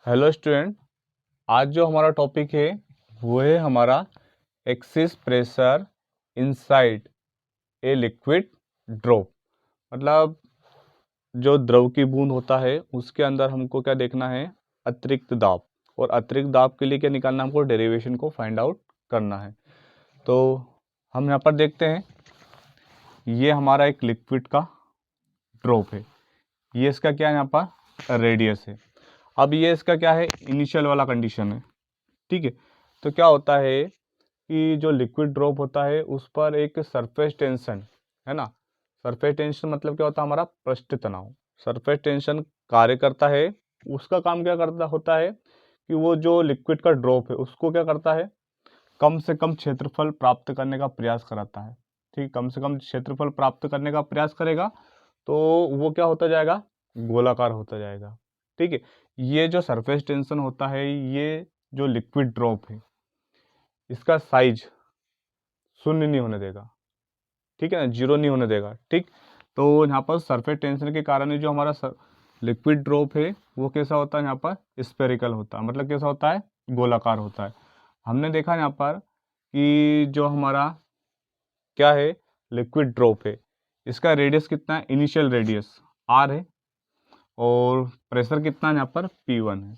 Hello student, आज जो हमारा टॉपिक है वो है हमारा axis pressure inside a liquid drop. मतलब जो द्रव की बूंद होता है उसके अंदर हमको क्या देखना है, अतिरिक्त दाब। और अतिरिक्त दाब के लिए क्या निकालना है, हमको डेरिवेशन को फाइंड आउट करना है। तो हम यहाँ पर देखते हैं, ये हमारा एक लिक्विड का ड्रॉप है, ये इसका क्या है, यहाँ पर रेडियस है। अब ये इसका क्या है, इनिशियल वाला कंडीशन है। ठीक है, तो क्या होता है कि जो लिक्विड ड्रॉप होता है उस पर एक सरफेस टेंशन है ना। सरफेस टेंशन मतलब क्या होता है, हमारा पृष्ठ तनाव। सरफेस टेंशन कार्य करता है, उसका काम क्या करता होता है कि वो जो लिक्विड का ड्रॉप है उसको क्या करता है, कम से कम क्षेत्रफल प्राप्त करने का प्रयास कराता है। ठीक, कम से कम क्षेत्रफल प्राप्त करने का प्रयास करेगा तो वो क्या होता जाएगा, गोलाकार होता जाएगा। ठीक है, ये जो सरफेस टेंशन होता है, ये जो लिक्विड ड्रॉप है इसका साइज शून्य नहीं होने देगा। ठीक है ना, जीरो नहीं होने देगा। ठीक, तो यहाँ पर सरफेस टेंशन के कारण ही जो हमारा लिक्विड ड्रॉप है वो कैसा होता है, यहाँ पर स्पेरिकल होता है। मतलब कैसा होता है, गोलाकार होता है। हमने देखा यहाँ पर कि जो हमारा क्या है, लिक्विड ड्रॉप है, इसका रेडियस कितना है, इनिशियल रेडियस आर है, और प्रेशर कितना है यहाँ पर P1 है।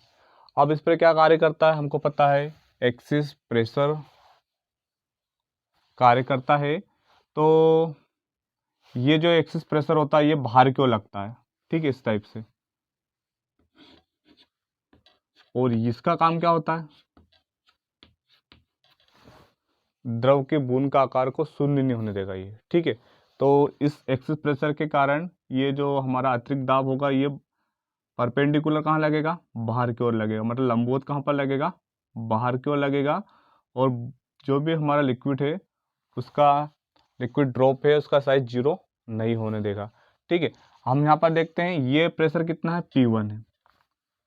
अब इस पर क्या कार्य करता है हमको पता है, एक्सिस प्रेशर कार्य करता है। तो ये जो एक्सिस प्रेशर होता है ये बाहर क्यों लगता है, ठीक है, इस टाइप से। और इसका काम क्या होता है, द्रव के बूंद का आकार को शून्य नहीं होने देगा ये। ठीक है, तो इस एक्सिस प्रेशर के कारण ये जो हमारा अतिरिक्त दाब होगा ये परपेंडिकुलर कहाँ लगेगा, बाहर की ओर लगेगा। मतलब लंबवत कहाँ पर लगेगा, बाहर की ओर लगेगा। और जो भी हमारा लिक्विड है उसका, लिक्विड ड्रॉप है उसका साइज जीरो नहीं होने देगा। ठीक है, हम यहाँ पर देखते हैं ये प्रेशर कितना है, P1 है,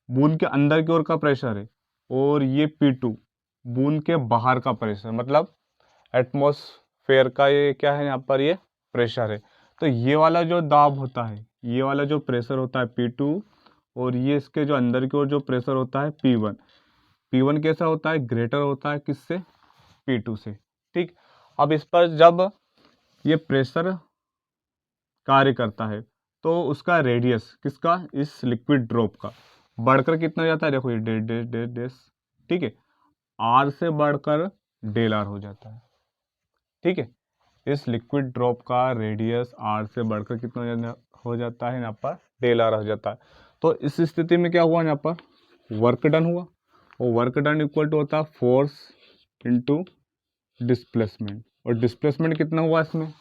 बूंद के अंदर की ओर का प्रेशर है। और ये P2 बूंद के बाहर का प्रेशर, मतलब एटमॉस्फेयर का ये क्या है, यहाँ पर ये प्रेशर है। तो ये वाला जो दाब होता है, ये वाला जो प्रेशर होता है P2, और ये इसके जो अंदर की ओर जो प्रेशर होता है P1। P1 कैसा होता है, ग्रेटर होता है किससे, P2 से। ठीक, अब इस पर जब ये प्रेशर कार्य करता है तो उसका रेडियस किसका, इस लिक्विड ड्रॉप का बढ़कर कितना हो जाता है, देखो ये डे डे डे डेस। ठीक है, आर से बढ़कर डेल आर हो जाता है। ठीक है, इस लिक्विड ड्रॉप का रेडियस आर से बढ़कर कितना हो जाता है, यहाँ पर डेल आर हो जाता है। तो इस स्थिति में क्या हुआ, यहाँ पर वर्क डन हुआ, और वर्क डन इक्वल टू होता है फोर्स इंटू डिस्प्लेसमेंट। और डिस्प्लेसमेंट कितना हुआ इसमें,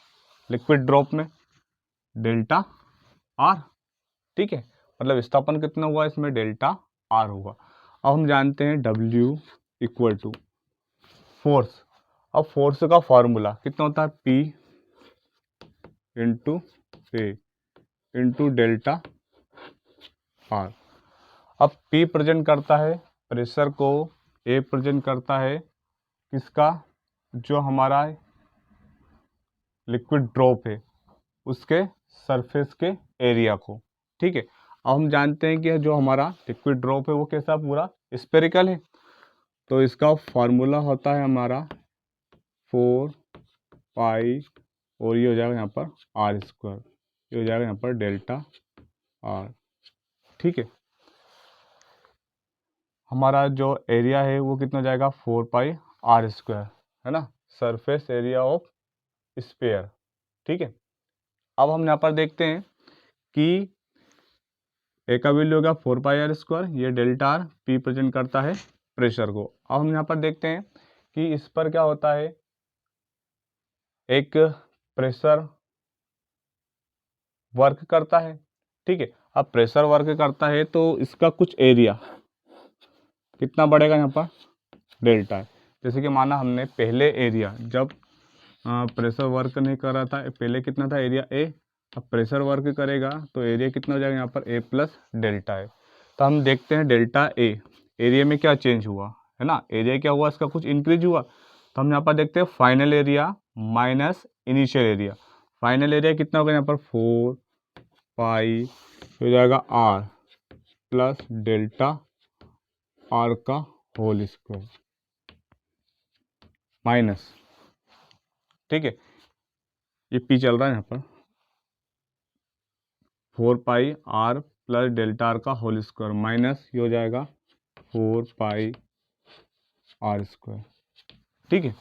लिक्विड ड्रॉप में, डेल्टा आर। ठीक है, मतलब विस्थापन कितना हुआ इसमें, डेल्टा आर होगा। अब हम जानते हैं W इक्वल टू फोर्स। अब फोर्स का फॉर्मूला कितना होता है, P इंटू ए इंटू डेल्टा आर। अब P प्रेजेंट करता है प्रेशर को, A प्रेजेंट करता है किसका, जो हमारा लिक्विड ड्रॉप है उसके सरफेस के एरिया को। ठीक है, अब हम जानते हैं कि जो हमारा लिक्विड ड्रॉप है वो कैसा, पूरा स्पेरिकल है। तो इसका फॉर्मूला होता है हमारा 4 पाई, और ये हो जाएगा यहाँ पर आर स्क्वायर, ये हो जाएगा यहाँ पर डेल्टा आर। ठीक है, हमारा जो एरिया है वो कितना जाएगा, 4 पाई r स्क्वायर, है ना, सरफेस एरिया ऑफ स्फीयर। ठीक है, अब हम यहाँ पर देखते हैं कि ए का वैल्यू होगा 4 पाई r स्क्वायर, ये डेल्टा आर, पी प्रेजेंट करता है प्रेशर को। अब हम यहाँ पर देखते हैं कि इस पर क्या होता है, एक प्रेशर वर्क करता है। ठीक है, अब प्रेशर वर्क करता है तो इसका कुछ एरिया कितना बढ़ेगा, यहाँ पर डेल्टा है। जैसे कि माना हमने पहले एरिया जब प्रेशर वर्क नहीं कर रहा था, पहले कितना था, एरिया ए। अब प्रेशर वर्क करेगा तो एरिया कितना हो जाएगा, यहाँ पर ए प्लस डेल्टा है। तो हम देखते हैं डेल्टा ए, एरिया में क्या चेंज हुआ, है ना, एरिया क्या हुआ, इसका कुछ इंक्रीज हुआ। तो हम यहाँ पर देखते हैं final area minus initial area. Final area कितना होगा, यहाँ पर 4 पाई हो जाएगा आर प्लस डेल्टा आर का होल स्क्वायर माइनस, ठीक है, ये पी चल रहा है यहाँ पर 4 pi are plus delta R का होल स्क्वायर माइनस ये हो जाएगा 4 पाई आर स्क्वायर, ठीक है।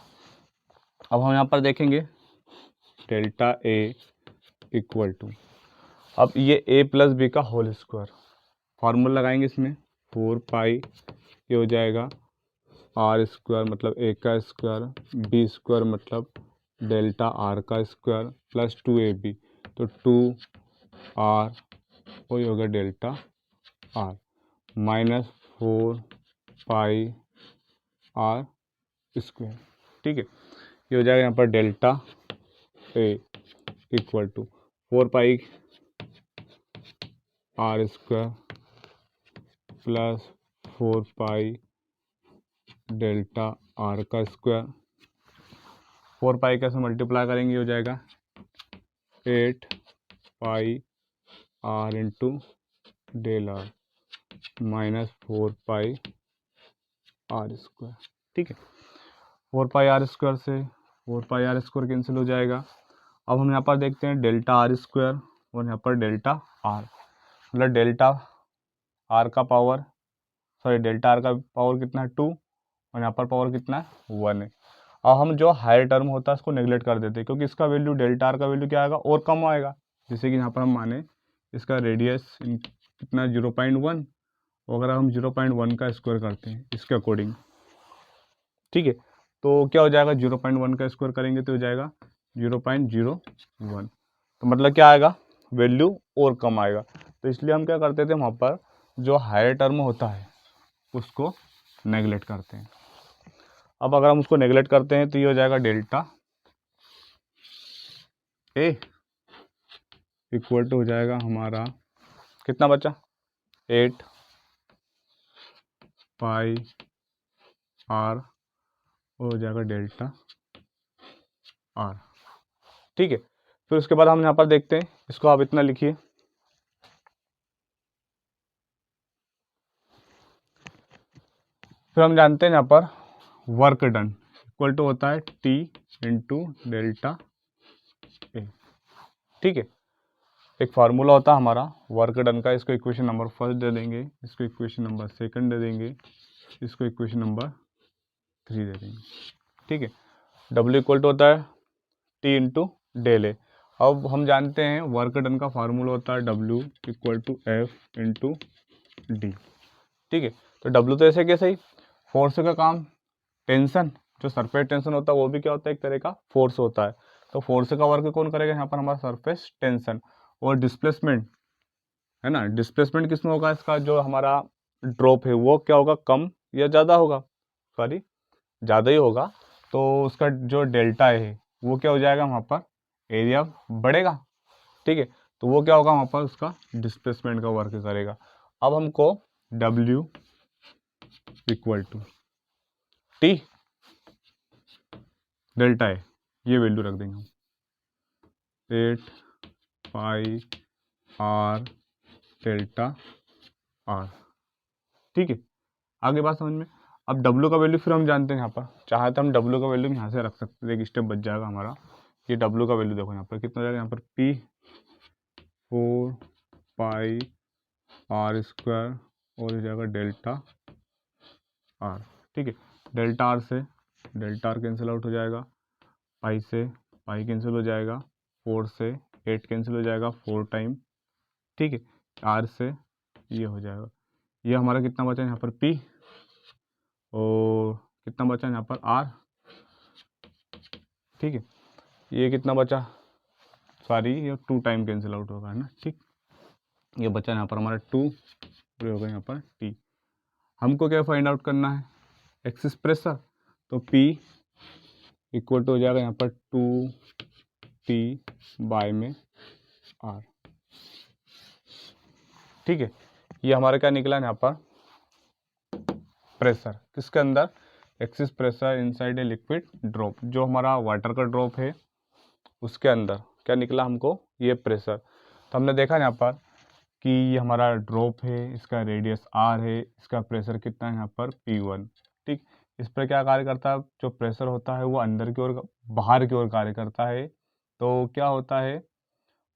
अब हम यहाँ पर देखेंगे डेल्टा ए इक्वल टू, अब ये ए प्लस बी का होल स्क्वायर, फार्मूला लगाएंगे इसमें 4 पाई ये हो जाएगा आर स्क्वायर मतलब ए का स्क्वायर बी स्क्वायर मतलब डेल्टा आर का स्क्वायर प्लस 2ab, तो 2r वही होगा delta R minus 4 pi R square, ठीक है। ये हो जाएगा यहाँ पर delta A equal to 4 pi R square plus 4 pi delta R का स्क्वायर, 4 पाई का से मल्टीप्लाई करेंगे हो जाएगा 8 pi R into del R minus 4 pi R square, ठीक है। 4 पाई आर स्क्वायर से 4 पाई आर स्क्वायर कैंसिल हो जाएगा। अब हम यहाँ पर देखते हैं डेल्टा आर स्क्वायर और यहाँ पर डेल्टा आर, मतलब डेल्टा आर का पावर डेल्टा आर का पावर कितना है 2 और यहाँ पर पावर कितना है 1 है। अब हम जो हायर टर्म होता है उसको नेगलेक्ट कर देते हैं क्योंकि इसका वैल्यू डेल्टा आर का वैल्यू क्या आएगा और कम आएगा, जैसे कि यहाँ पर हम माने इसका रेडियस कितना 0.1, अगर हम 0.1 का स्क्वायर करते हैं इसके अकॉर्डिंग, ठीक है, तो क्या हो जाएगा 0.1 का स्क्वायर करेंगे तो हो जाएगा 0.01, तो मतलब क्या आएगा वैल्यू और कम आएगा। तो इसलिए हम क्या करते थे वहाँ पर जो हायर टर्म होता है उसको नेगलेक्ट करते हैं। अब अगर हम उसको नेगलेक्ट करते हैं तो ये हो जाएगा डेल्टा ए इक्वल टू हो जाएगा हमारा कितना बचा 8 पाई आर हो जाएगा डेल्टा आर, ठीक है। फिर उसके बाद हम यहाँ पर देखते हैं, इसको आप इतना लिखिए फिर हम जानते हैं यहाँ पर वर्क डन इक्वल टू होता है टी इंटू डेल्टा ए, ठीक है। एक फार्मूला होता है हमारा वर्क डन का, इसको इक्वेशन नंबर फर्स्ट दे देंगे, इसको इक्वेशन नंबर सेकंड दे देंगे, इसको इक्वेशन नंबर 3 दे देंगे, ठीक है। W इक्वल टू होता है टी इंटू डेल ए। अब हम जानते हैं वर्क डन का फार्मूला होता है W equal to F into D, ठीक है। तो W तो ऐसे कैसे ही फोर्स का काम, टेंशन जो सरफेस टेंशन होता है वो भी क्या होता है एक तरह का फोर्स होता है, तो फोर्स का वर्क कौन करेगा यहाँ पर हमारा सरफेस टेंशन, और डिस्प्लेसमेंट है ना, डिस्प्लेसमेंट किसमें होगा इसका जो हमारा ड्रॉप है वो क्या होगा कम या ज़्यादा होगा, सॉरी ज़्यादा ही होगा, तो उसका जो डेल्टा है वो क्या हो जाएगा वहाँ पर एरिया बढ़ेगा, ठीक है, तो वो क्या होगा वहाँ पर उसका डिस्प्लेसमेंट का वर्क करेगा। अब हमको W equal to T delta है ये वैल्यू रख देंगे हम 8 पाई आर डेल्टा आर, ठीक है। आगे बात समझ में। अब W का वैल्यू फिर हम जानते हैं यहाँ पर, चाहे तो हम W का वैल्यू यहाँ से रख सकते हैं, एक स्टेप बच जाएगा हमारा। ये W का वैल्यू देखो यहाँ पर कितना हो जाएगा, यहाँ पर P 4 पाई आर स्क्वायर और हो जाएगा डेल्टा आर, ठीक है। डेल्टा आर से डेल्टा आर कैंसिल आउट हो जाएगा, पाई से पाई कैंसिल हो जाएगा, 4 से 8 कैंसिल हो जाएगा 4 टाइम, ठीक है। आर से ये हो जाएगा, ये हमारा कितना बचा यहाँ पर P और कितना बचा यहाँ पर R, ठीक है। ये कितना बचा, सॉरी ये 2 टाइम कैंसिल आउट होगा है ना, ठीक। ये बचा यहाँ पर हमारा 2 पूरे होगा यहाँ पर T। हमको क्या फाइंड आउट करना है एक्सिस प्रेशर, तो P इक्वल टू हो जाएगा यहाँ पर 2P बाय में R, ठीक है। ये हमारा क्या निकला यहाँ पर प्रेशर किसके अंदर, axis pressure inside a liquid drop, जो हमारा वाटर का ड्रॉप है उसके अंदर क्या निकला हमको ये प्रेशर। तो हमने देखा यहाँ पर कि ये हमारा ड्रॉप है, इसका रेडियस r है, इसका प्रेशर कितना है यहाँ पर P1। ठीक, इस पर क्या कार्य करता है, जो प्रेशर होता है वो अंदर की ओर बाहर की ओर कार्य करता है, तो क्या होता है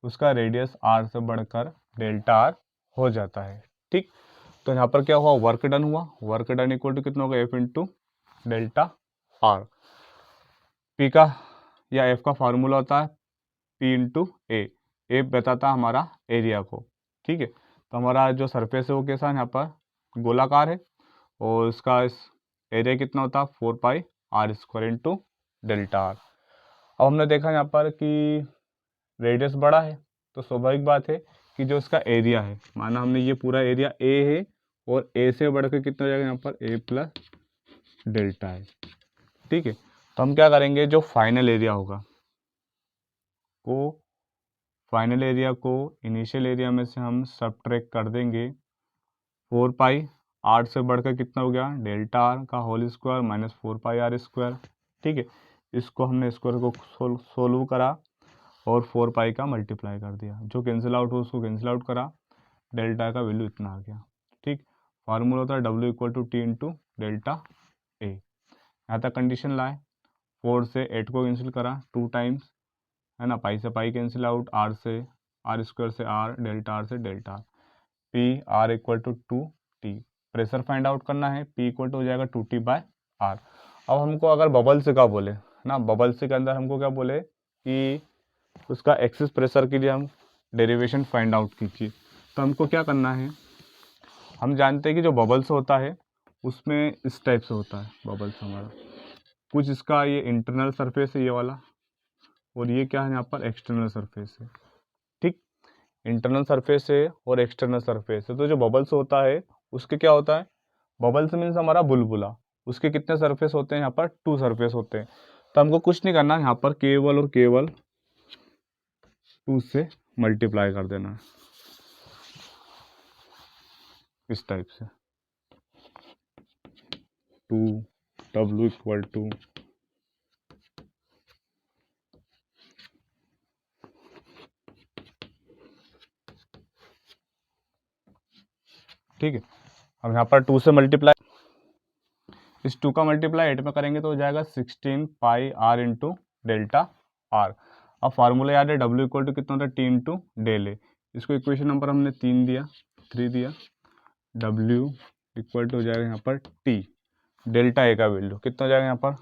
उसका रेडियस r से बढ़कर डेल्टा r हो जाता है। ठीक, तो यहाँ पर क्या हुआ, वर्क डन हुआ, वर्क डन इक्वल टू कितना होगा, F into delta are. P का या एफ का फार्मूला होता है पी इंटू ए बताता है हमारा एरिया को। ठीक है, तो हमारा जो सरफेस है वो कैसा है, यहाँ पर गोलाकार है, और इसका इस एरिया कितना होता है 4 pi R square into delta R. अब हमने देखा यहाँ पर कि रेडियस बड़ा है, तो स्वाभाविक बात है कि जो इसका एरिया है, माना हमने ये पूरा एरिया ए है, और ए से बढ़कर कितना हो जाएगा यहाँ पर ए प्लस डेल्टा है। ठीक है, तो हम क्या करेंगे, जो फाइनल एरिया होगा को फाइनल एरिया को इनिशियल एरिया में से हम सबट्रैक्ट कर देंगे। 4 पाई आर से बढ़कर कितना हो गया, डेल्टा आर का whole square minus 4 pi R square. ठीक है, इसको हमने स्क्वायर को सोल्व करा और 4 पाई का मल्टीप्लाई कर दिया, जो कैंसिल आउट हो उसको कैंसिल आउट करा, डेल्टा का वैल्यू इतना आ गया। ठीक, फार्मूला होता है W equal to T into delta A. यहाँ तक कंडीशन लाए, 4 से 8 को कैंसिल करा 2 टाइम्स, है ना, पाई से पाई कैंसिल आउट, आर से आर स्क्वायर से आर, डेल्टा आर से delta, P R equal to 2T। Pressure find out करना है, P इक्वल टू हो जाएगा 2T/R। अब हमको अगर बबल्स का बोले ना, बबल्स के अंदर हमको क्या बोले कि उसका एक्सिस प्रेशर के लिए हम डेरिवेशन फाइंड आउट कीजिए, तो हमको क्या करना है, हम जानते हैं कि जो बबल्स होता है उसमें इस टाइप से होता है बबल्स हमारा, कुछ इसका ये इंटरनल सरफेस है ये वाला, और ये क्या है यहाँ पर एक्सटर्नल सरफेस है। ठीक, इंटरनल सरफेस है और एक्सटर्नल सरफेस है, तो जो बबल्स होता है उसके क्या होता है, बबल्स मीन्स हमारा बुलबुला, उसके कितने सरफेस होते हैं, यहाँ पर 2 सरफेस होते हैं। तो हमको कुछ नहीं करना, यहाँ पर केवल और केवल 2 से मल्टीप्लाई कर देना है, इस टाइप से 2W इक्वल टू ठीक है, हम यहाँ पर 2 से मल्टीप्लाई, इस 2 का मल्टीप्लाई 8 में करेंगे तो हो जाएगा 16 pi R into delta R. अब फार्मूला याद है, W इक्वल टू कितना होता है टी इंटू डेल ए। इसको इक्वेशन नंबर हमने 3 दिया, W इक्वल टू हो जाएगा यहाँ पर T, डेल्टा ए का वैल्यू कितना हो जाएगा यहाँ पर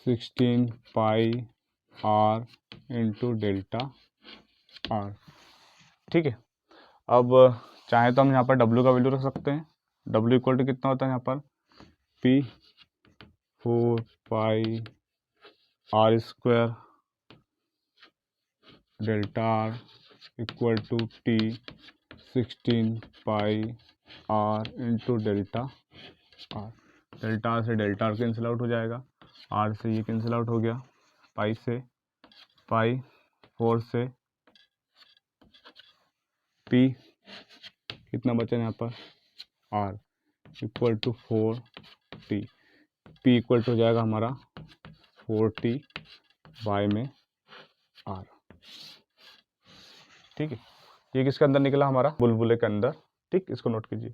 16 pi R into delta are. ठीक है, अब चाहे तो हम यहाँ पर W का वैल्यू रख सकते हैं, W इक्वल टू कितना होता है यहाँ पर P 4 pi R square delta R equal to T 16 pi R into delta R. Delta R से डेल्टा आर कैंसिल आउट हो जाएगा, आर से ये कैंसिल आउट हो गया, पाई से पाई, 4 से P कितना बचा यहाँ पर R equal to 4T। P equal to हो जाएगा हमारा 4T बाय में R। ठीक है, ये किसके अंदर निकला, हमारा बुलबुले के अंदर। ठीक, इसको नोट कीजिए।